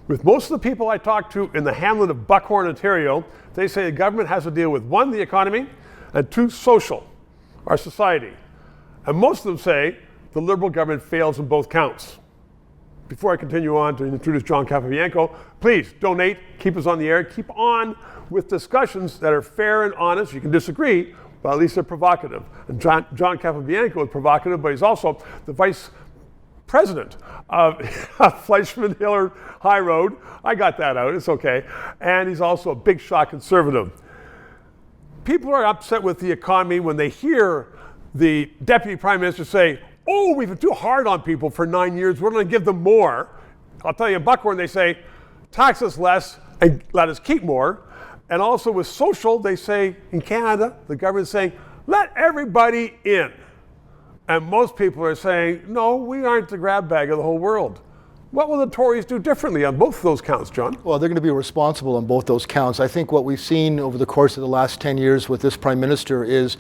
With most of the people I talk to in the hamlet of Buckhorn, Ontario, they say the government has to deal with 1, the economy, and 2, social, our society. And most of them say the Liberal government fails in both counts. Before I continue on to introduce John Capobianco, please donate, keep us on the air, keep on with discussions that are fair and honest. You can disagree, but at least they're provocative. And John Capobianco is provocative, but he's also the vice president of FleishmanHillard HighRoad. I got that out, it's okay. And he's also a big shot conservative. People are upset with the economy when they hear the deputy prime minister say, oh, we've been too hard on people for 9 years, we're going to give them more. I'll tell you, in Buckhorn, they say, tax us less and let us keep more. And also with social, they say, in Canada, the government's saying, let everybody in. And most people are saying, no, we aren't the grab bag of the whole world. What will the Tories do differently on both of those counts, John? Well, they're going to be responsible on both those counts. I think what we've seen over the course of the last 10 years with this Prime Minister is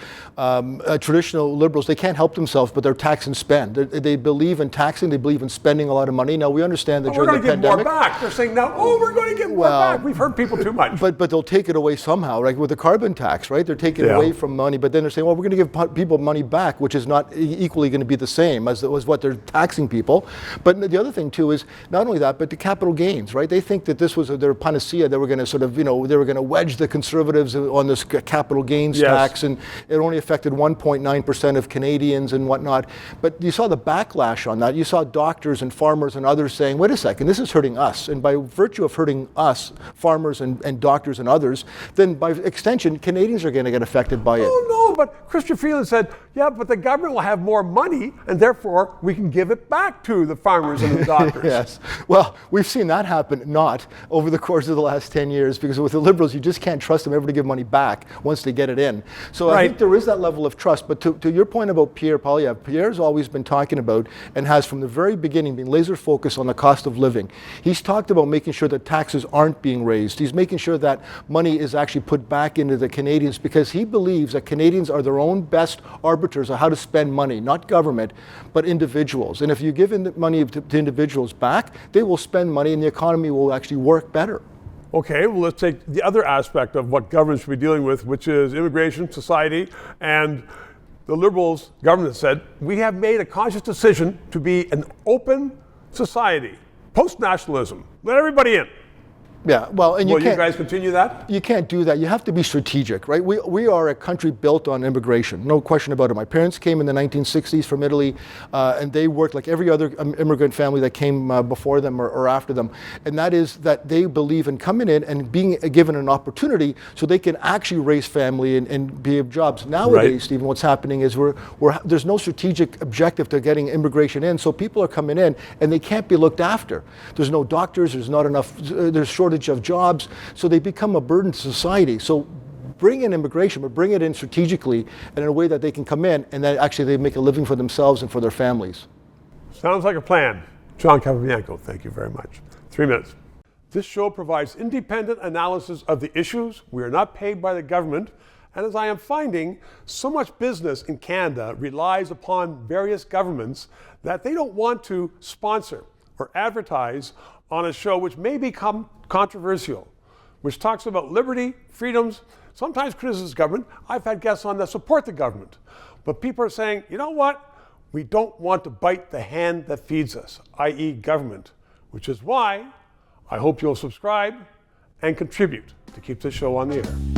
traditional Liberals, they can't help themselves, but they're tax and spend. They believe in taxing, they believe in spending a lot of money. Now, we understand that during the pandemic... We're going to give more back. They're saying now, we're going to give more back. We've heard people too much. But they'll take it away somehow, like with the carbon tax, right? They're taking away from money, but then they're saying, well, we're going to give people money back, which is not equally going to be the same as what they're taxing people. But the other thing, too, is not only that, but the capital gains, right? They think that this was their panacea. They were going to sort of, they were going to wedge the Conservatives on this capital gains tax, and it only affected 1.9% of Canadians and whatnot. But you saw the backlash on that. You saw doctors and farmers and others saying, wait a second, this is hurting us. And by virtue of hurting us, farmers and doctors and others, then by extension, Canadians are going to get affected by it. Oh, no, but Christian Freeland said, yeah, but the government will have more money, and therefore we can give it back to the farmers and the doctors. Yes. Well, we've seen that happen not over the course of the last 10 years, because with the Liberals, you just can't trust them ever to give money back once they get it in. So I think there is that level of trust. But to your point about Pierre Poilievre, Pierre's always been talking about, and has from the very beginning been laser focused on the cost of living. He's talked about making sure that taxes aren't being raised. He's making sure that money is actually put back into the Canadians, because he believes that Canadians are their own best arbiters of how to spend money, not government, but individuals. And if you give money to individuals back, they will spend money and the economy will actually work better. Okay, well, let's take the other aspect of what government should be dealing with, which is immigration, society, and the Liberals government said, we have made a conscious decision to be an open society, post-nationalism, let everybody in. Yeah, well, and you guys continue that? You can't do that. You have to be strategic, right? We are a country built on immigration, no question about it. My parents came in the 1960s from Italy, and they worked like every other immigrant family that came before them or after them. And that is that they believe in coming in and being given an opportunity so they can actually raise family and be of jobs. Nowadays, Stephen, what's happening is there's no strategic objective to getting immigration in, so people are coming in and they can't be looked after. There's no doctors, there's not enough, there's shortage of jobs, so they become a burden to society. So bring in immigration, but bring it in strategically and in a way that they can come in and that actually they make a living for themselves and for their families. Sounds like a plan. John Capobianco, thank you very much. 3 minutes. This show provides independent analysis of the issues. We are not paid by the government, and as I am finding, so much business in Canada relies upon various governments that they don't want to sponsor or advertise on a show which may become controversial, which talks about liberty, freedoms, sometimes criticizes government. I've had guests on that support the government. But people are saying, you know what? We don't want to bite the hand that feeds us, i.e. government, which is why I hope you'll subscribe and contribute to keep this show on the air.